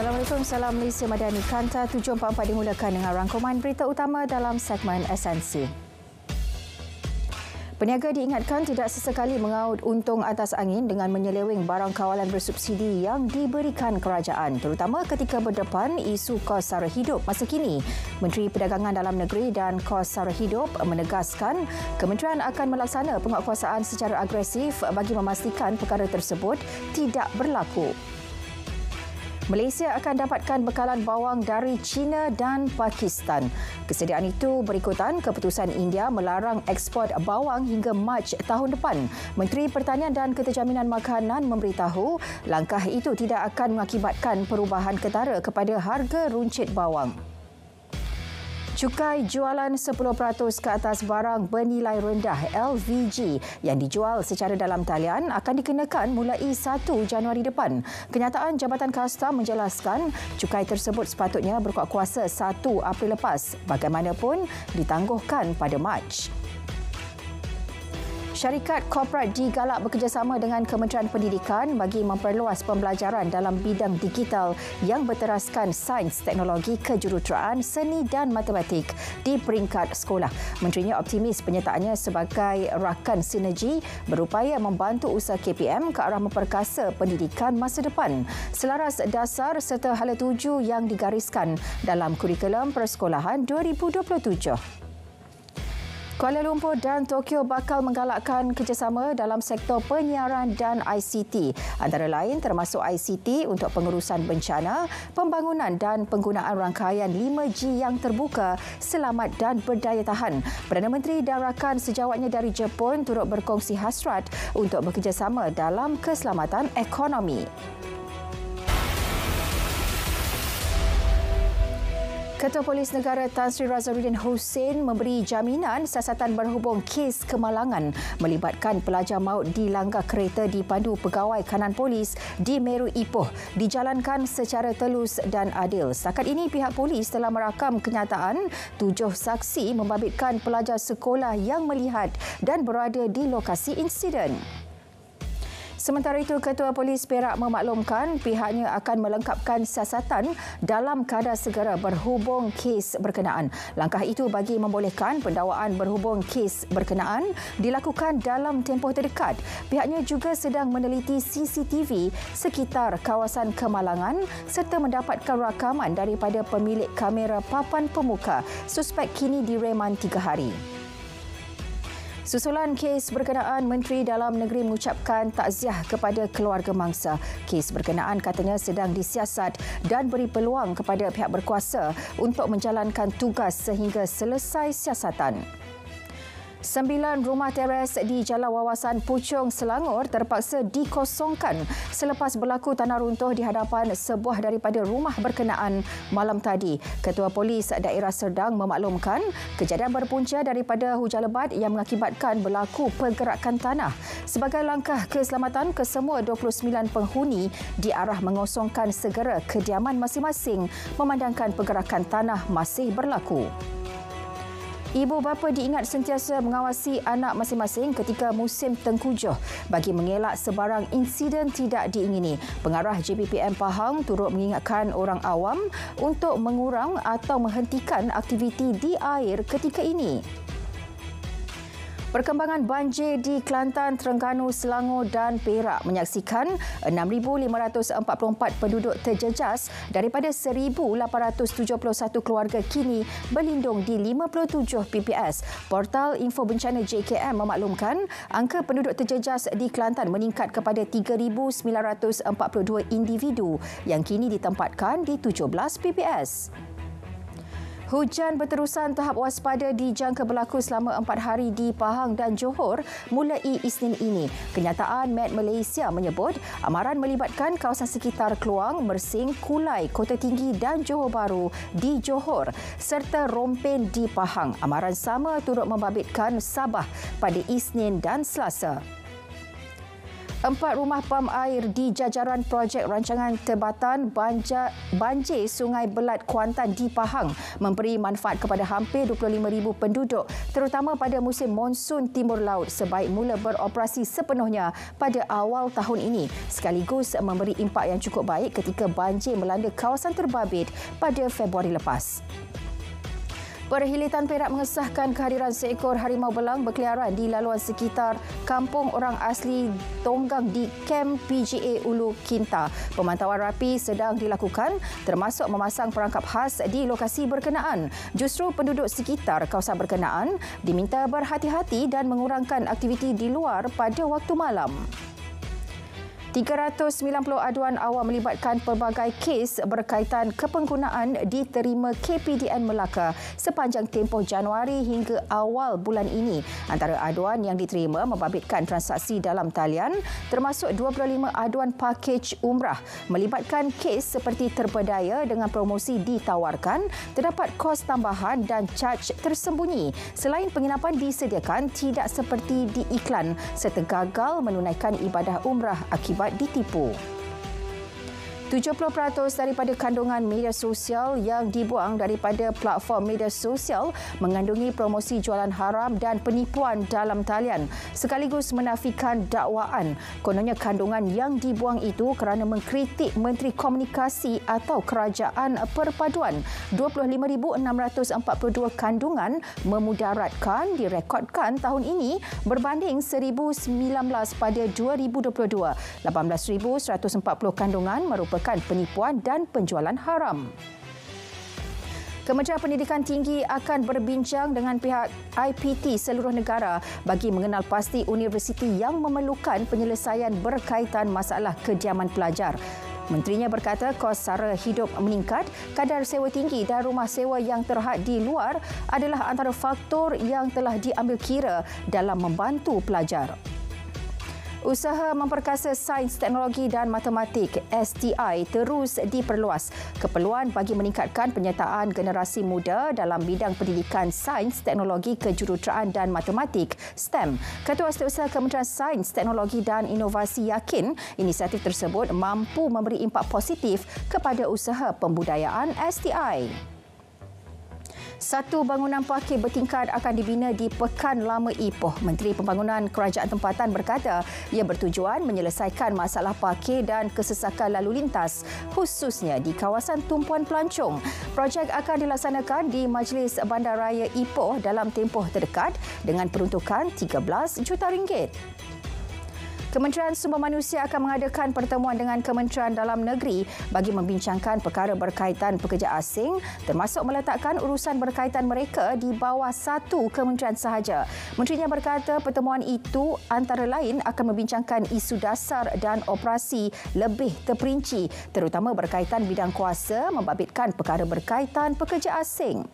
Assalamualaikum, salam Malaysia Madani. Kanta 744 dimulakan dengan rangkuman berita utama dalam segmen SNC. Peniaga diingatkan tidak sesekali mengaut untung atas angin dengan menyeleweng barang kawalan bersubsidi yang diberikan kerajaan, terutama ketika berdepan isu kos sara hidup masa kini. Menteri Perdagangan Dalam Negeri dan Kos Sara Hidup menegaskan kementerian akan melaksana penguatkuasaan secara agresif bagi memastikan perkara tersebut tidak berlaku. Malaysia akan dapatkan bekalan bawang dari China dan Pakistan. Kesediaan itu berikutan keputusan India melarang ekspor bawang hingga Mac tahun depan. Menteri Pertanian dan Keterjaminan Makanan memberitahu langkah itu tidak akan mengakibatkan perubahan ketara kepada harga runcit bawang. Cukai jualan 10% ke atas barang bernilai rendah LVG yang dijual secara dalam talian akan dikenakan mulai 1 Januari depan. Kenyataan Jabatan Kastam menjelaskan cukai tersebut sepatutnya berkuat kuasa 1 April lepas, bagaimanapun ditangguhkan pada Mac. Syarikat korporat digalak bekerjasama dengan Kementerian Pendidikan bagi memperluas pembelajaran dalam bidang digital yang berteraskan sains, teknologi, kejuruteraan, seni dan matematik di peringkat sekolah. Menterinya optimis penyertaannya sebagai rakan sinergi berupaya membantu usaha KPM ke arah memperkasa pendidikan masa depan selaras dasar serta hala tuju yang digariskan dalam kurikulum persekolahan 2027. Kuala Lumpur dan Tokyo bakal menggalakkan kerjasama dalam sektor penyiaran dan ICT, antara lain termasuk ICT untuk pengurusan bencana, pembangunan dan penggunaan rangkaian 5G yang terbuka, selamat dan berdaya tahan. Perdana Menteri dan rakan sejawatnya dari Jepun turut berkongsi hasrat untuk bekerjasama dalam keselamatan ekonomi. Ketua Polis Negara Tan Sri Razaluddin Hussein memberi jaminan siasatan berhubung kes kemalangan melibatkan pelajar maut di langgar kereta dipandu pegawai kanan polis di Meru Ipoh dijalankan secara telus dan adil. Setakat ini pihak polis telah merakam kenyataan 7 saksi membabitkan pelajar sekolah yang melihat dan berada di lokasi insiden. Sementara itu, Ketua Polis Perak memaklumkan pihaknya akan melengkapkan siasatan dalam kadar segera berhubung kes berkenaan. Langkah itu bagi membolehkan pendakwaan berhubung kes berkenaan dilakukan dalam tempoh terdekat. Pihaknya juga sedang meneliti CCTV sekitar kawasan kemalangan serta mendapatkan rakaman daripada pemilik kamera papan pemuka. Suspek kini direman 3 hari. Susulan kes berkenaan, Menteri Dalam Negeri mengucapkan takziah kepada keluarga mangsa. Kes berkenaan katanya sedang disiasat dan beri peluang kepada pihak berkuasa untuk menjalankan tugas sehingga selesai siasatan. 9 rumah teres di Jalan Wawasan Puchong, Selangor terpaksa dikosongkan selepas berlaku tanah runtuh di hadapan sebuah daripada rumah berkenaan malam tadi. Ketua Polis Daerah Serdang memaklumkan kejadian berpunca daripada hujan lebat yang mengakibatkan berlaku pergerakan tanah. Sebagai langkah keselamatan, kesemua 29 penghuni diarah mengosongkan segera kediaman masing-masing memandangkan pergerakan tanah masih berlaku. Ibu bapa diingat sentiasa mengawasi anak masing-masing ketika musim tengkujuh bagi mengelak sebarang insiden tidak diingini. Pengarah JPPM Pahang turut mengingatkan orang awam untuk mengurang atau menghentikan aktiviti di air ketika ini. Perkembangan banjir di Kelantan, Terengganu, Selangor dan Perak menyaksikan 6,544 penduduk terjejas daripada 1,871 keluarga kini berlindung di 57 PPS. Portal Info Bencana JKM memaklumkan angka penduduk terjejas di Kelantan meningkat kepada 3,942 individu yang kini ditempatkan di 17 PPS. Hujan berterusan tahap waspada dijangka berlaku selama 4 hari di Pahang dan Johor mulai Isnin ini. Kenyataan Met Malaysia menyebut amaran melibatkan kawasan sekitar Kluang, Mersing, Kulai, Kota Tinggi dan Johor Bahru di Johor serta Rompen di Pahang. Amaran sama turut membabitkan Sabah pada Isnin dan Selasa. 4 rumah pam air di jajaran projek rancangan Tebatan Banjir Sungai Belat Kuantan di Pahang memberi manfaat kepada hampir 25,000 penduduk terutama pada musim monsun timur laut sebaik mula beroperasi sepenuhnya pada awal tahun ini sekaligus memberi impak yang cukup baik ketika banjir melanda kawasan terbabit pada Februari lepas. Perhilitan Perak mengesahkan kehadiran seekor harimau belang berkeliaran di laluan sekitar kampung orang asli Tonggang di Kem PGA Ulu Kinta. Pemantauan rapi sedang dilakukan termasuk memasang perangkap khas di lokasi berkenaan. Justru penduduk sekitar kawasan berkenaan diminta berhati-hati dan mengurangkan aktiviti di luar pada waktu malam. 390 aduan awam melibatkan pelbagai kes berkaitan kepenggunaan diterima KPDN Melaka sepanjang tempoh Januari hingga awal bulan ini. Antara aduan yang diterima membabitkan transaksi dalam talian termasuk 25 aduan pakej umrah melibatkan kes seperti terpedaya dengan promosi ditawarkan, terdapat kos tambahan dan caj tersembunyi. Selain penginapan disediakan tidak seperti di iklan serta gagal menunaikan ibadah umrah akibat ditipu. 70% daripada kandungan media sosial yang dibuang daripada platform media sosial mengandungi promosi jualan haram dan penipuan dalam talian sekaligus menafikan dakwaan. Kononnya kandungan yang dibuang itu kerana mengkritik Menteri Komunikasi atau Kerajaan Perpaduan. 25,642 kandungan memudaratkan direkodkan tahun ini berbanding 1,019 pada 2022. 18,140 kandungan merupakan penipuan dan penjualan haram. Kementerian Pendidikan Tinggi akan berbincang dengan pihak IPT seluruh negara bagi mengenal pasti universiti yang memerlukan penyelesaian berkaitan masalah kediaman pelajar. Menterinya berkata kos sara hidup meningkat, kadar sewa tinggi dan rumah sewa yang terhad di luar adalah antara faktor yang telah diambil kira dalam membantu pelajar. Usaha memperkasa sains, teknologi dan matematik STI terus diperluas. Keperluan bagi meningkatkan penyertaan generasi muda dalam bidang pendidikan sains, teknologi, kejuruteraan dan matematik STEM. Ketua Setiausaha Kementerian Sains, Teknologi dan Inovasi yakin inisiatif tersebut mampu memberi impak positif kepada usaha pembudayaan STI. Satu bangunan parkir bertingkat akan dibina di Pekan Lama Ipoh. Menteri Pembangunan Kerajaan Tempatan berkata ia bertujuan menyelesaikan masalah parkir dan kesesakan lalu lintas khususnya di kawasan tumpuan pelancong. Projek akan dilaksanakan di Majlis Bandaraya Ipoh dalam tempoh terdekat dengan peruntukan RM13 juta. Kementerian Sumber Manusia akan mengadakan pertemuan dengan Kementerian Dalam Negeri bagi membincangkan perkara berkaitan pekerja asing termasuk meletakkan urusan berkaitan mereka di bawah satu kementerian sahaja. Menterinya berkata pertemuan itu antara lain akan membincangkan isu dasar dan operasi lebih terperinci terutama berkaitan bidang kuasa membabitkan perkara berkaitan pekerja asing.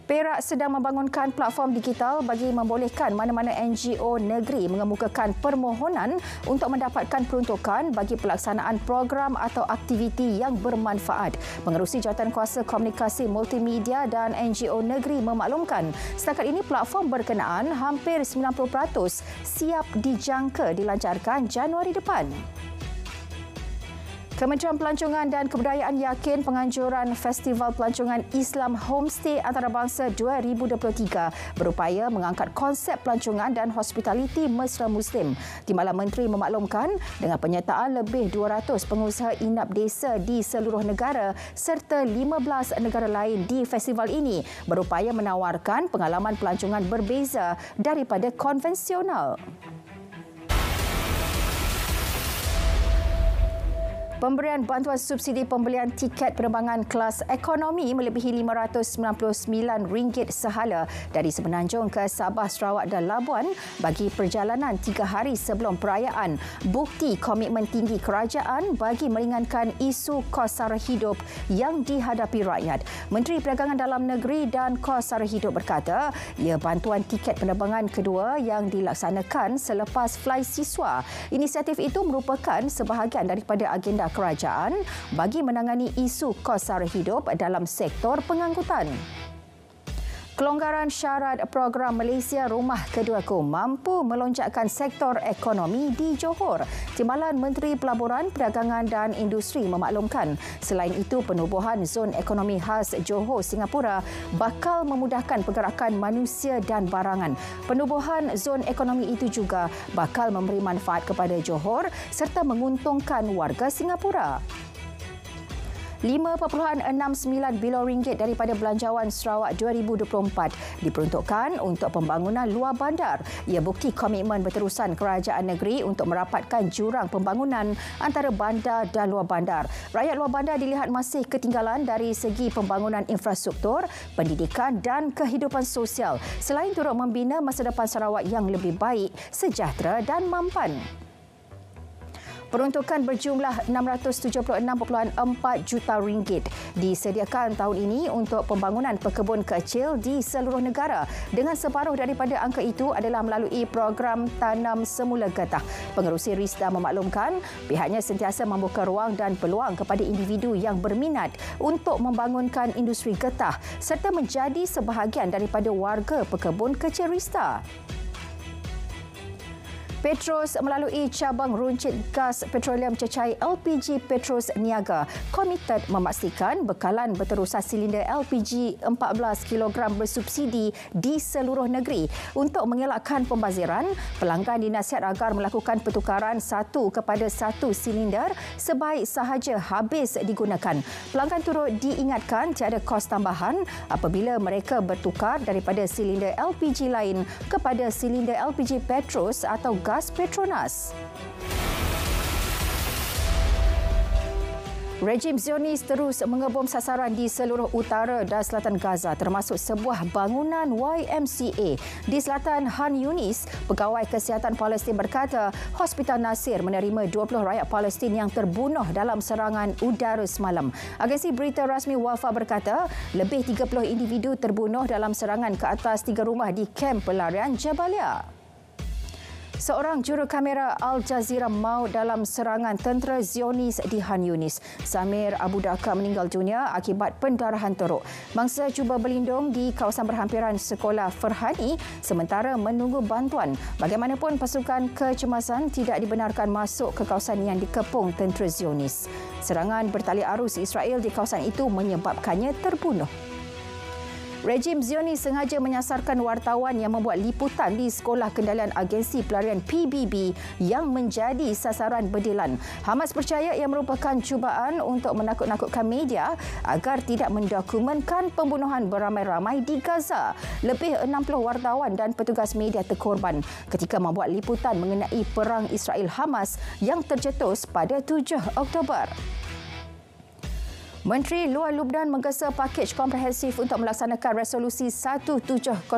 Perak sedang membangunkan platform digital bagi membolehkan mana-mana NGO negeri mengemukakan permohonan untuk mendapatkan peruntukan bagi pelaksanaan program atau aktiviti yang bermanfaat. Pengerusi Jawatankuasa Komunikasi Multimedia dan NGO negeri memaklumkan setakat ini platform berkenaan hampir 90% siap dijangka dilancarkan Januari depan. Kementerian Pelancongan dan Kebudayaan yakin penganjuran Festival Pelancongan Islam Homestay Antarabangsa 2023 berupaya mengangkat konsep pelancongan dan hospitaliti mesra Muslim. Timbalan Menteri memaklumkan dengan penyertaan lebih 200 pengusaha inap desa di seluruh negara serta 15 negara lain di festival ini berupaya menawarkan pengalaman pelancongan berbeza daripada konvensional. Pemberian bantuan subsidi pembelian tiket penerbangan kelas ekonomi melebihi RM599 sehala dari Semenanjung ke Sabah, Sarawak dan Labuan bagi perjalanan 3 hari sebelum perayaan. Bukti komitmen tinggi kerajaan bagi meringankan isu kos sara hidup yang dihadapi rakyat. Menteri Perdagangan Dalam Negeri dan Kos Sara Hidup berkata, ia bantuan tiket penerbangan kedua yang dilaksanakan selepas fly siswa. Inisiatif itu merupakan sebahagian daripada agenda kerajaan bagi menangani isu kos sara hidup dalam sektor pengangkutan. Kelonggaran syarat program Malaysia Rumah Keduaku mampu melonjakkan sektor ekonomi di Johor. Timbalan Menteri Pelaburan, Perdagangan dan Industri memaklumkan. Selain itu, penubuhan zon ekonomi khas Johor Singapura bakal memudahkan pergerakan manusia dan barangan. Penubuhan zon ekonomi itu juga bakal memberi manfaat kepada Johor serta menguntungkan warga Singapura. RM5.69 bilion daripada Belanjawan Sarawak 2024 diperuntukkan untuk pembangunan luar bandar. Ia bukti komitmen berterusan kerajaan negeri untuk merapatkan jurang pembangunan antara bandar dan luar bandar. Rakyat luar bandar dilihat masih ketinggalan dari segi pembangunan infrastruktur, pendidikan dan kehidupan sosial, selain turut membina masa depan Sarawak yang lebih baik, sejahtera dan mampan. Peruntukan berjumlah RM676.4 juta disediakan tahun ini untuk pembangunan pekebun kecil di seluruh negara. Dengan separuh daripada angka itu adalah melalui program Tanam Semula Getah. Pengerusi RISDA memaklumkan pihaknya sentiasa membuka ruang dan peluang kepada individu yang berminat untuk membangunkan industri getah serta menjadi sebahagian daripada warga pekebun kecil RISDA. Petros melalui cabang runcit gas petroleum cecair LPG Petros Niaga komited memastikan bekalan berterusan silinder LPG 14 kg bersubsidi di seluruh negeri. Untuk mengelakkan pembaziran, pelanggan dinasihat agar melakukan pertukaran satu kepada satu silinder sebaik sahaja habis digunakan. Pelanggan turut diingatkan tiada kos tambahan apabila mereka bertukar daripada silinder LPG lain kepada silinder LPG Petros atau gas Petronas. Rejim Zionis terus mengebom sasaran di seluruh utara dan selatan Gaza termasuk sebuah bangunan YMCA. Di selatan Han Yunis, Pegawai Kesihatan Palestin berkata Hospital Nasir menerima 20 rakyat Palestin yang terbunuh dalam serangan udara semalam. Agensi berita rasmi Wafa berkata lebih 30 individu terbunuh dalam serangan ke atas 3 rumah di kamp pelarian Jabalia. Seorang juru kamera Al Jazeera maut dalam serangan tentera Zionis di Han Yunis. Samir Abu Dhaka meninggal dunia akibat pendarahan teruk. Mangsa cuba berlindung di kawasan berhampiran sekolah Ferhani sementara menunggu bantuan. Bagaimanapun, pasukan kecemasan tidak dibenarkan masuk ke kawasan yang dikepung tentera Zionis. Serangan bertali arus Israel di kawasan itu menyebabkannya terbunuh. Rejim Zionis sengaja menyasarkan wartawan yang membuat liputan di Sekolah Kendalian Agensi Pelarian PBB yang menjadi sasaran bedilan. Hamas percaya ia merupakan cubaan untuk menakut-nakutkan media agar tidak mendokumenkan pembunuhan beramai-ramai di Gaza. Lebih 60 wartawan dan petugas media terkorban ketika membuat liputan mengenai perang Israel-Hamas yang tercetus pada 7 Oktober. Menteri Luar Lubnan menggesa pakej komprehensif untuk melaksanakan resolusi 1701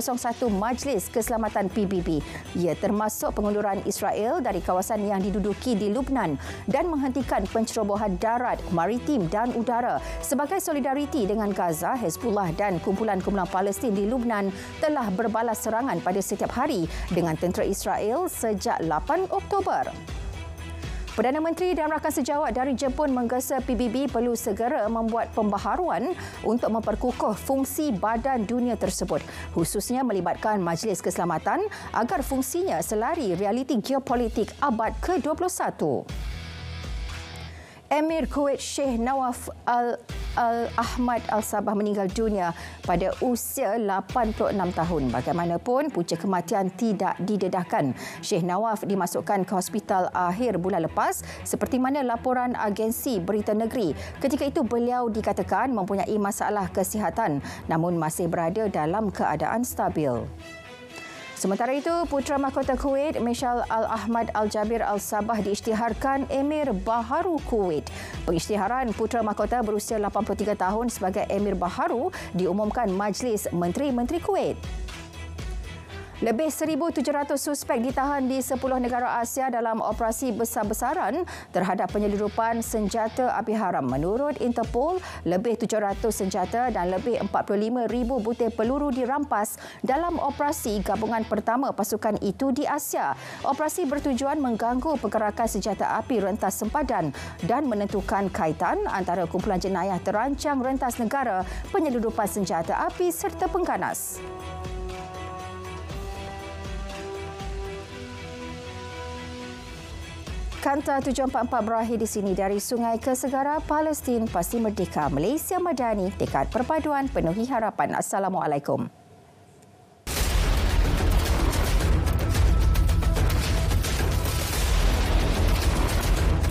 Majlis Keselamatan PBB. Ia termasuk pengunduran Israel dari kawasan yang diduduki di Lubnan dan menghentikan pencerobohan darat, maritim dan udara. Sebagai solidariti dengan Gaza, Hezbollah dan kumpulan-kumpulan Palestin di Lubnan telah berbalas serangan pada setiap hari dengan tentera Israel sejak 8 Oktober. Perdana Menteri dan rakan sejawat dari Jepun menggesa PBB perlu segera membuat pembaharuan untuk memperkukuh fungsi badan dunia tersebut, khususnya melibatkan Majlis Keselamatan agar fungsinya selari realiti geopolitik abad ke-21. Emir Kuwait Sheikh Nawaf Al-Ahmad Al-Sabah meninggal dunia pada usia 86 tahun. Bagaimanapun, punca kematian tidak didedahkan. Sheikh Nawaf dimasukkan ke hospital akhir bulan lepas seperti mana laporan agensi berita negeri. Ketika itu beliau dikatakan mempunyai masalah kesihatan namun masih berada dalam keadaan stabil. Sementara itu, Putera Mahkota Kuwait, Meshal Al-Ahmad Al-Jabir Al-Sabah diisytiharkan Emir Baharu Kuwait. Pengisytiharan Putera Mahkota berusia 83 tahun sebagai Emir Baharu diumumkan Majlis Menteri-Menteri Kuwait. Lebih 1,700 suspek ditahan di 10 negara Asia dalam operasi besar-besaran terhadap penyelundupan senjata api haram. Menurut Interpol, lebih 700 senjata dan lebih 45,000 butir peluru dirampas dalam operasi gabungan pertama pasukan itu di Asia. Operasi bertujuan mengganggu pergerakan senjata api rentas sempadan dan menentukan kaitan antara kumpulan jenayah terancang rentas negara, penyelundupan senjata api serta pengganas. Kanta 744 berakhir di sini. Dari sungai ke segara, Palestin pasti merdeka. Malaysia Madani, tekad perpaduan penuhi harapan. Assalamualaikum.